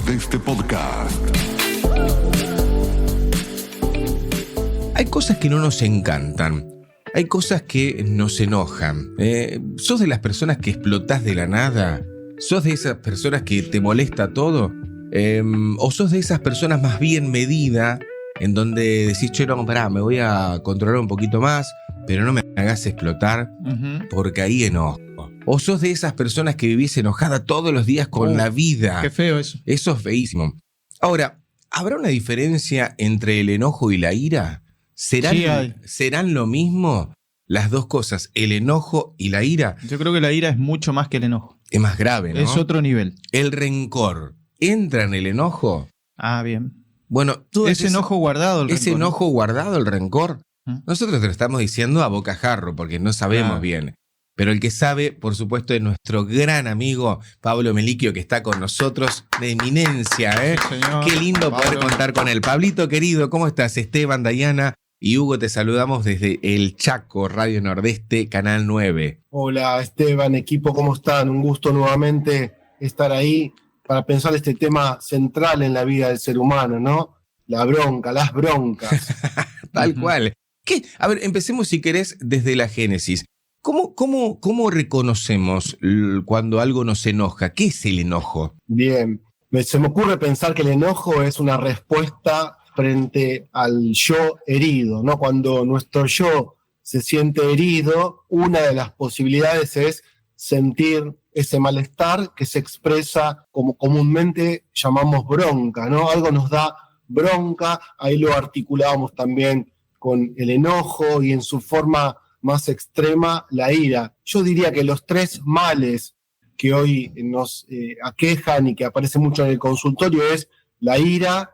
de este podcast. Hay cosas que no nos encantan. Hay cosas que nos enojan. ¿Sos de las personas que explotás de la nada? ¿Sos de esas personas que te molesta todo? ¿O sos de esas personas más bien medida, en donde decís, che, no, pará, me voy a controlar un poquito más, pero no me hagas explotar, porque ahí enojo? ¿O sos de esas personas que vivís enojada todos los días con la vida? Qué feo eso. Eso es feísimo. Ahora, ¿habrá una diferencia entre el enojo y la ira? ¿Serán lo mismo las dos cosas, el enojo y la ira? Yo creo que la ira es mucho más que el enojo. Es más grave, ¿no? Es otro nivel. El rencor, ¿entra en el enojo? Ah, bien. Bueno, ese enojo guardado, el ese rencor. enojo guardado, el rencor. Nosotros te lo estamos diciendo a bocajarro porque no sabemos bien. Pero el que sabe, por supuesto, es nuestro gran amigo Pablo Melicchio, que está con nosotros de eminencia, ¿eh? Sí, señor. Qué lindo Pablo. poder contar con él. Pablito querido, ¿cómo estás? Esteban, Dayana y Hugo, te saludamos desde El Chaco, Radio Nordeste, Canal 9. Hola Esteban, equipo, ¿cómo están? Un gusto nuevamente estar ahí para pensar este tema central en la vida del ser humano, ¿no? La bronca, las broncas. Tal cual. ¿Qué? A ver, empecemos si querés desde la génesis. ¿Cómo reconocemos cuando algo nos enoja? ¿Qué es el enojo? Bien, se me ocurre pensar que el enojo es una respuesta frente al yo herido, ¿no? Cuando nuestro yo se siente herido, una de las posibilidades es sentir ese malestar que se expresa como comúnmente llamamos bronca, ¿no? Algo nos da bronca, ahí lo articulamos también con el enojo y en su forma más extrema, la ira. Yo diría que los tres males que hoy nos aquejan y que aparecen mucho en el consultorio es la ira,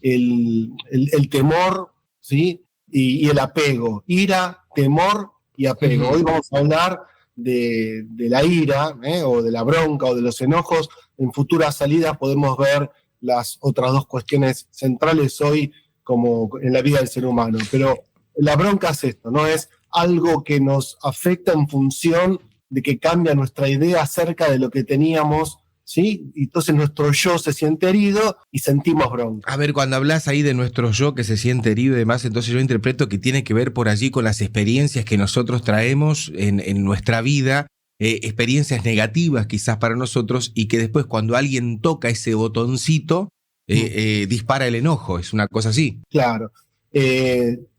el temor, ¿sí? y el apego. Ira, temor y apego. Hoy vamos a hablar de la ira, o de la bronca o de los enojos. En futuras salidas podemos ver las otras dos cuestiones centrales hoy como en la vida del ser humano. Pero la bronca es esto, ¿no? Es algo que nos afecta en función de que cambia nuestra idea acerca de lo que teníamos, ¿sí? Y entonces nuestro yo se siente herido y sentimos bronca. A ver, cuando hablas ahí de nuestro yo que se siente herido y demás, entonces yo interpreto que tiene que ver por allí con las experiencias que nosotros traemos en nuestra vida, experiencias negativas quizás para nosotros, y que después cuando alguien toca ese botoncito, dispara el enojo. ¿Es una cosa así? Claro.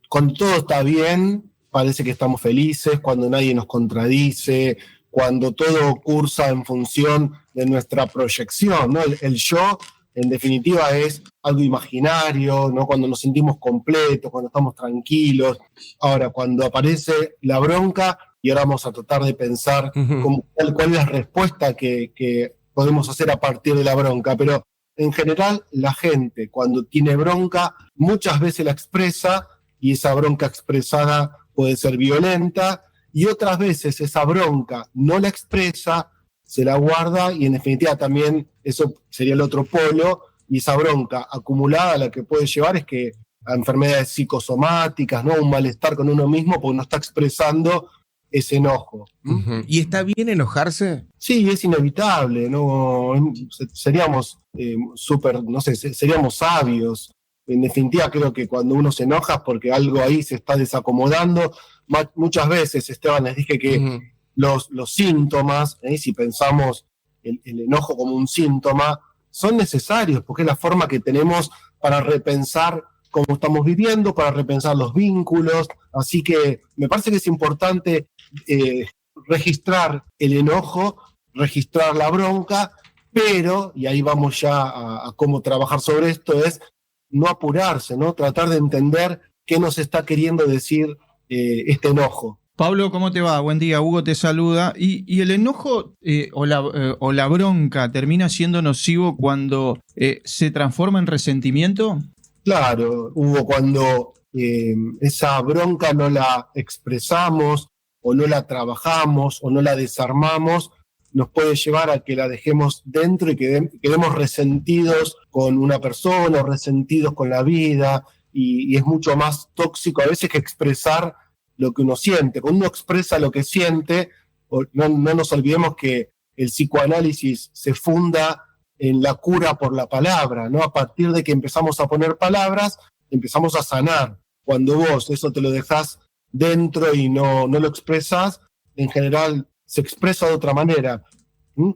Cuando todo está bien, parece que estamos felices, cuando nadie nos contradice, cuando todo cursa en función de nuestra proyección, ¿no? El yo, en definitiva, es algo imaginario, ¿no? Cuando nos sentimos completos, cuando estamos tranquilos. Ahora, cuando aparece la bronca, y ahora vamos a tratar de pensar cuál es la respuesta que podemos hacer a partir de la bronca, pero en general la gente cuando tiene bronca muchas veces la expresa, y esa bronca expresada puede ser violenta, y otras veces esa bronca no la expresa, se la guarda, y en definitiva también eso sería el otro polo, y esa bronca acumulada la que puede llevar es que a enfermedades psicosomáticas, ¿no? Un malestar con uno mismo porque no está expresando ese enojo. ¿Y está bien enojarse? Sí, es inevitable, ¿no? Seríamos seríamos sabios. En definitiva, creo que cuando uno se enoja es porque algo ahí se está desacomodando. Muchas veces, Esteban, les dije que los síntomas, si pensamos el enojo como un síntoma, son necesarios porque es la forma que tenemos para repensar cómo estamos viviendo, para repensar los vínculos. Así que me parece que es importante registrar el enojo, registrar la bronca, pero, y ahí vamos ya a cómo trabajar sobre esto, es no apurarse, ¿no? Tratar de entender qué nos está queriendo decir este enojo. Pablo, ¿cómo te va? Buen día, Hugo te saluda. ¿Y el enojo o la bronca termina siendo nocivo cuando se transforma en resentimiento? Claro, Hugo, cuando esa bronca no la expresamos o no la trabajamos o no la desarmamos, nos puede llevar a que la dejemos dentro y quedemos resentidos con una persona o resentidos con la vida, y es mucho más tóxico a veces que expresar lo que uno siente. Cuando uno expresa lo que siente, no nos olvidemos que el psicoanálisis se funda en la cura por la palabra, ¿no? A partir de que empezamos a poner palabras, empezamos a sanar. Cuando vos eso te lo dejás dentro y no lo expresás, en general se expresa de otra manera,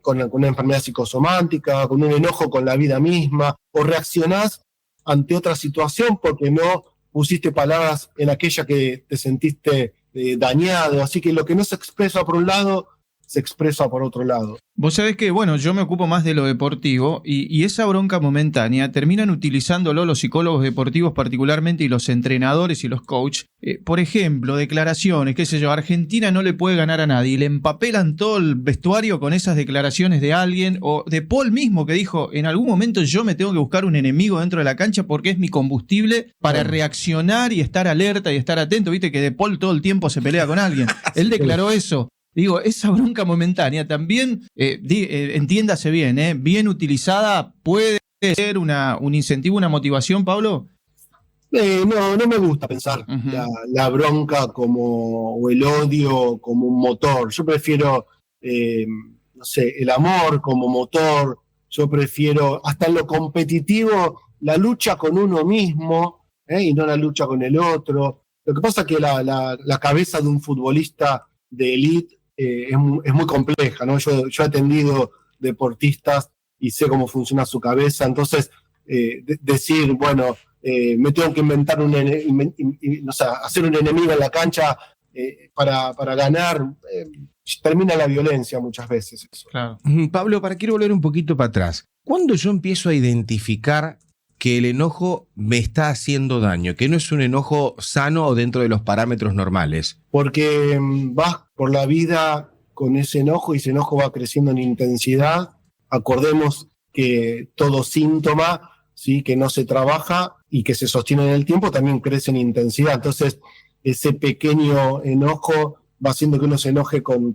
con una enfermedad psicosomática, con un enojo con la vida misma, o reaccionás ante otra situación porque no pusiste palabras en aquella que te sentiste dañado. Así que lo que no se expresa por un lado, se expresa por otro lado. Vos sabés que, bueno, yo me ocupo más de lo deportivo y esa bronca momentánea terminan utilizándolo los psicólogos deportivos particularmente y los entrenadores y los coaches. Por ejemplo, declaraciones, qué sé yo, Argentina no le puede ganar a nadie y le empapelan todo el vestuario con esas declaraciones de alguien, o de Paul mismo que dijo, en algún momento yo me tengo que buscar un enemigo dentro de la cancha porque es mi combustible para reaccionar y estar alerta y estar atento. Viste que de Paul todo el tiempo se pelea con alguien. Él declaró eso. Digo, esa bronca momentánea también, entiéndase bien, bien utilizada, puede ser un incentivo, una motivación, Pablo. No me gusta pensar la bronca o el odio como un motor. Yo prefiero, no sé, el amor como motor. Yo prefiero, hasta en lo competitivo, la lucha con uno mismo, y no la lucha con el otro. Lo que pasa es que la cabeza de un futbolista de élite es muy compleja, ¿no? Yo he atendido deportistas y sé cómo funciona su cabeza, entonces decir, bueno, me tengo que inventar hacer un enemigo en la cancha para ganar, termina la violencia muchas veces. Eso. Claro. Pablo, quiero volver un poquito para atrás. ¿Cuándo yo empiezo a identificar que el enojo me está haciendo daño, que no es un enojo sano o dentro de los parámetros normales? Porque vas por la vida con ese enojo y ese enojo va creciendo en intensidad. Acordemos que todo síntoma, ¿sí?, que no se trabaja y que se sostiene en el tiempo también crece en intensidad. Entonces, ese pequeño enojo va haciendo que uno se enoje con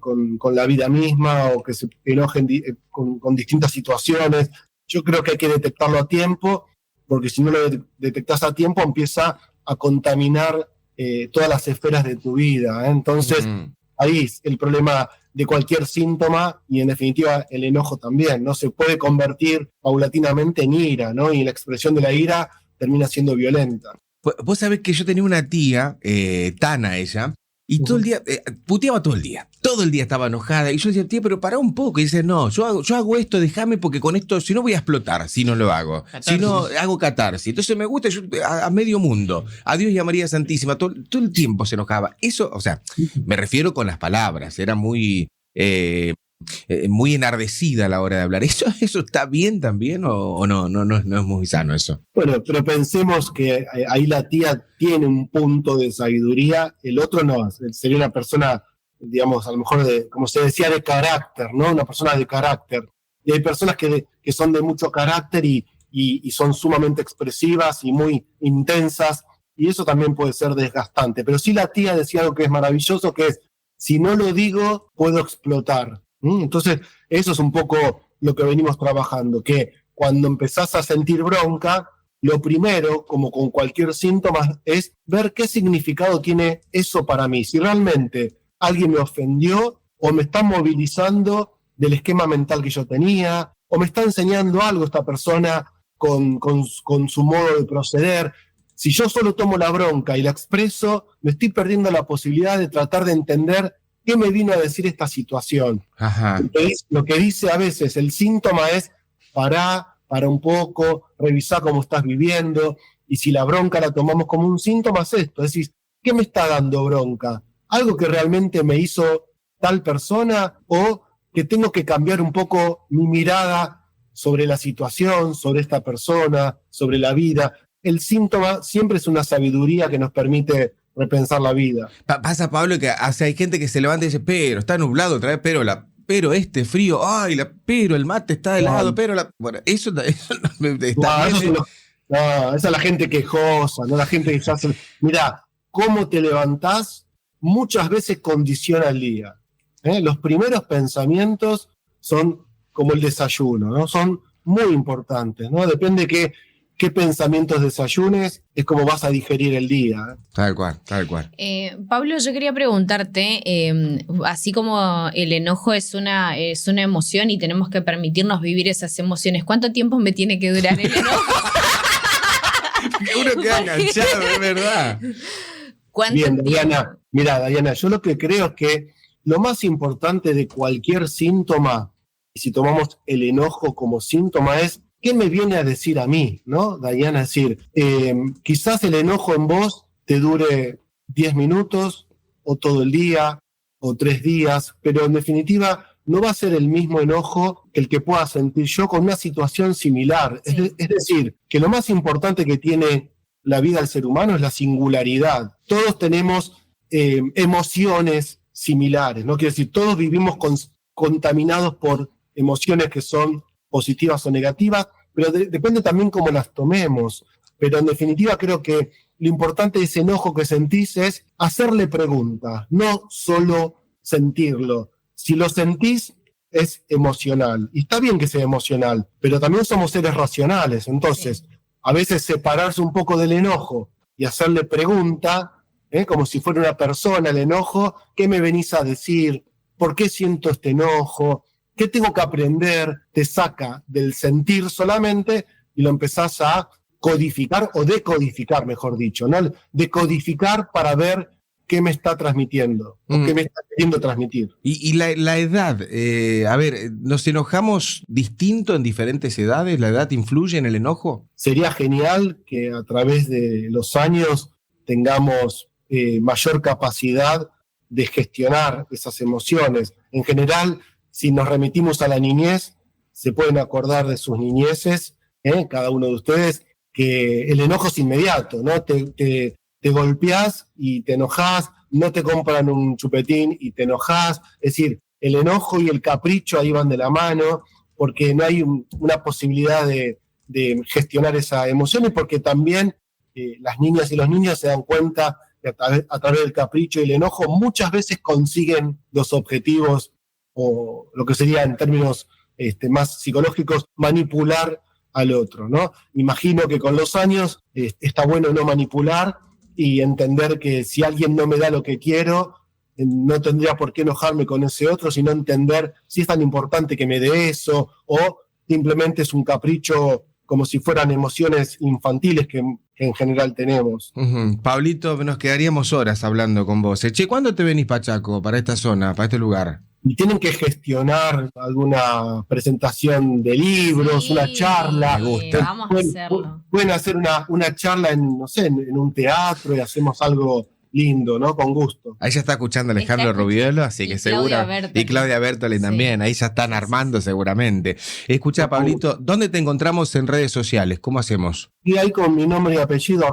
la vida misma o que se enoje con distintas situaciones. Yo creo que hay que detectarlo a tiempo, porque si no lo detectás a tiempo empieza a contaminar todas las esferas de tu vida. Entonces, ahí es el problema de cualquier síntoma y en definitiva el enojo también, ¿no? Se puede convertir paulatinamente en ira, ¿no? Y la expresión de la ira termina siendo violenta. Vos sabés que yo tenía una tía, Tana ella, y todo el día, puteaba todo el día estaba enojada, y yo decía, tía, pero pará un poco, y dice, no, yo hago esto, déjame, porque con esto, si no voy a explotar, si no lo hago, catarsis. Si no hago catarsis, entonces me gusta a medio mundo, a Dios y a María Santísima, todo el tiempo se enojaba, eso, o sea, me refiero con las palabras, era muy enardecida a la hora de hablar. ¿Eso está bien también o no es muy sano eso? Bueno, pero pensemos que ahí la tía tiene un punto de sabiduría, el otro no, sería una persona, digamos, a lo mejor como se decía, de carácter, ¿no? Una persona de carácter. Y hay personas que son de mucho carácter y son sumamente expresivas y muy intensas, y eso también puede ser desgastante. Pero sí la tía decía algo que es maravilloso, que es, si no lo digo, puedo explotar. Entonces, eso es un poco lo que venimos trabajando, que cuando empezás a sentir bronca, lo primero, como con cualquier síntoma, es ver qué significado tiene eso para mí. Si realmente alguien me ofendió o me está movilizando del esquema mental que yo tenía, o me está enseñando algo esta persona con su modo de proceder. Si yo solo tomo la bronca y la expreso, me estoy perdiendo la posibilidad de tratar de entender qué me vino a decir esta situación. Ajá. Lo que dice a veces el síntoma es para un poco, revisar cómo estás viviendo, y si la bronca la tomamos como un síntoma es esto, es decir, ¿qué me está dando bronca? ¿Algo que realmente me hizo tal persona o que tengo que cambiar un poco mi mirada sobre la situación, sobre esta persona, sobre la vida? El síntoma siempre es una sabiduría que nos permite repensar la vida. Pasa, Pablo, que hay gente que se levanta y dice, pero está nublado otra vez, pero este frío, pero el mate está helado, bueno, eso está bien. Esa es la gente quejosa, ¿no? La gente que ya hace, mirá, cómo te levantás muchas veces condiciona el día. Los primeros pensamientos son como el desayuno, ¿no? Son muy importantes, ¿no? Depende qué qué pensamientos desayunes, es como vas a digerir el día. Tal cual, tal cual. Pablo, yo quería preguntarte, así como el enojo es una emoción y tenemos que permitirnos vivir esas emociones, ¿cuánto tiempo me tiene que durar el enojo? Uno queda enganchado, es verdad. Bien, Diana. Mira, Diana, yo lo que creo es que lo más importante de cualquier síntoma, y si tomamos el enojo como síntoma, es ¿qué me viene a decir a mí? ¿No, Diana? Es decir, quizás el enojo en vos te dure 10 minutos, o todo el día, o 3 días, pero en definitiva no va a ser el mismo enojo que el que pueda sentir yo con una situación similar. Sí. Es decir, que lo más importante que tiene la vida del ser humano es la singularidad. Todos tenemos emociones similares, ¿no? Quiere decir, todos vivimos contaminados por emociones que son positivas o negativas, pero depende también cómo las tomemos. Pero en definitiva creo que lo importante de ese enojo que sentís es hacerle preguntas, no solo sentirlo. Si lo sentís, es emocional. Y está bien que sea emocional, pero también somos seres racionales. Entonces, a veces separarse un poco del enojo y hacerle pregunta, como si fuera una persona el enojo, ¿qué me venís a decir? ¿Por qué siento este enojo? ¿Qué tengo que aprender? Te saca del sentir solamente y lo empezás a codificar o decodificar, mejor dicho, ¿no? Decodificar para ver qué me está transmitiendo o qué me está queriendo transmitir. Y la edad, a ver, ¿nos enojamos distinto en diferentes edades? ¿La edad influye en el enojo? Sería genial que a través de los años tengamos mayor capacidad de gestionar esas emociones. En general, si nos remitimos a la niñez, se pueden acordar de sus niñeces, cada uno de ustedes, que el enojo es inmediato, ¿no? Te golpeás y te enojás, no te compran un chupetín y te enojás. Es decir, el enojo y el capricho ahí van de la mano, porque no hay una posibilidad de gestionar esa emoción y porque también las niñas y los niños se dan cuenta que a través del capricho y el enojo muchas veces consiguen los objetivos o lo que sería en términos más psicológicos, manipular al otro, ¿no? Imagino que con los años está bueno no manipular y entender que si alguien no me da lo que quiero, no tendría por qué enojarme con ese otro, sino entender si es tan importante que me dé eso o simplemente es un capricho como si fueran emociones infantiles que en general tenemos. Pablito, nos quedaríamos horas hablando con vos. Che, ¿cuándo te venís para Chaco, para esta zona, para este lugar? Y tienen que gestionar alguna presentación de libros, una charla. Me gusta. Vamos a hacerlo. Pueden hacer una charla en, no sé, en un teatro y hacemos algo lindo, ¿no? Con gusto. Ahí ya está escuchando Alejandro Rubiolo, así que seguro. Y Claudia Bertoli también, ahí ya están armando seguramente. Escucha, Pablito, ¿dónde te encontramos en redes sociales? ¿Cómo hacemos? Y ahí con mi nombre y apellido,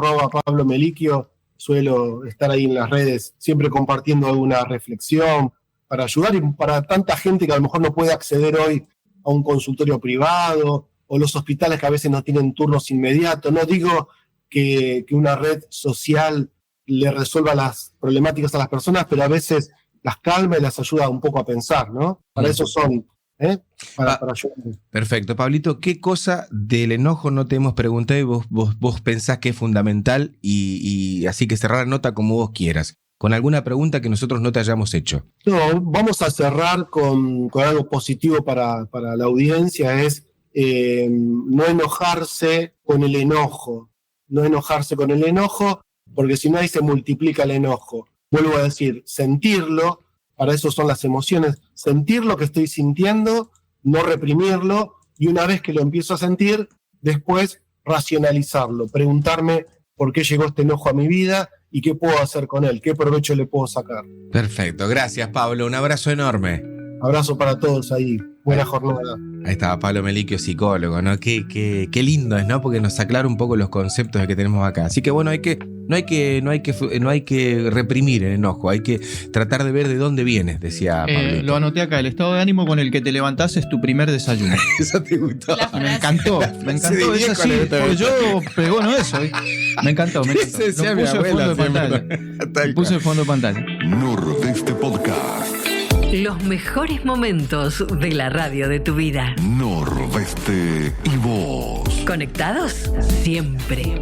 @Pablo Meliquio, suelo estar ahí en las redes, siempre compartiendo alguna reflexión, para ayudar y para tanta gente que a lo mejor no puede acceder hoy a un consultorio privado o los hospitales que a veces no tienen turnos inmediatos. No digo que una red social le resuelva las problemáticas a las personas, pero a veces las calma y las ayuda un poco a pensar, ¿no? Para eso son, para ayudar. Perfecto. Pablito, ¿qué cosa del enojo no te hemos preguntado y vos pensás que es fundamental y así que cerrar la nota como vos quieras? Con alguna pregunta que nosotros no te hayamos hecho. No, vamos a cerrar con algo positivo para la audiencia, es no enojarse con el enojo. No enojarse con el enojo, porque si no ahí se multiplica el enojo. Vuelvo a decir, sentirlo, para eso son las emociones, sentir lo que estoy sintiendo, no reprimirlo, y una vez que lo empiezo a sentir, después racionalizarlo, preguntarme por qué llegó este enojo a mi vida y qué puedo hacer con él, qué provecho le puedo sacar. Perfecto, gracias Pablo, un abrazo enorme. Abrazo para todos ahí, buena jornada. Ahí estaba Pablo Meliquio, psicólogo, ¿no? Qué lindo es, ¿no? Porque nos aclara un poco los conceptos que tenemos acá. Así que bueno, no hay que reprimir el enojo, hay que tratar de ver de dónde viene, decía Pablo. Lo anoté acá, el estado de ánimo con el que te levantás es tu primer desayuno. Eso te gustó. Me encantó, es así, porque yo pregono eso. Me encantó. Lo puse de fondo de pantalla. Puse el fondo de pantalla. Nordeste Podcast. Los mejores momentos de la radio de tu vida. Nordeste y vos. ¿Conectados? Siempre.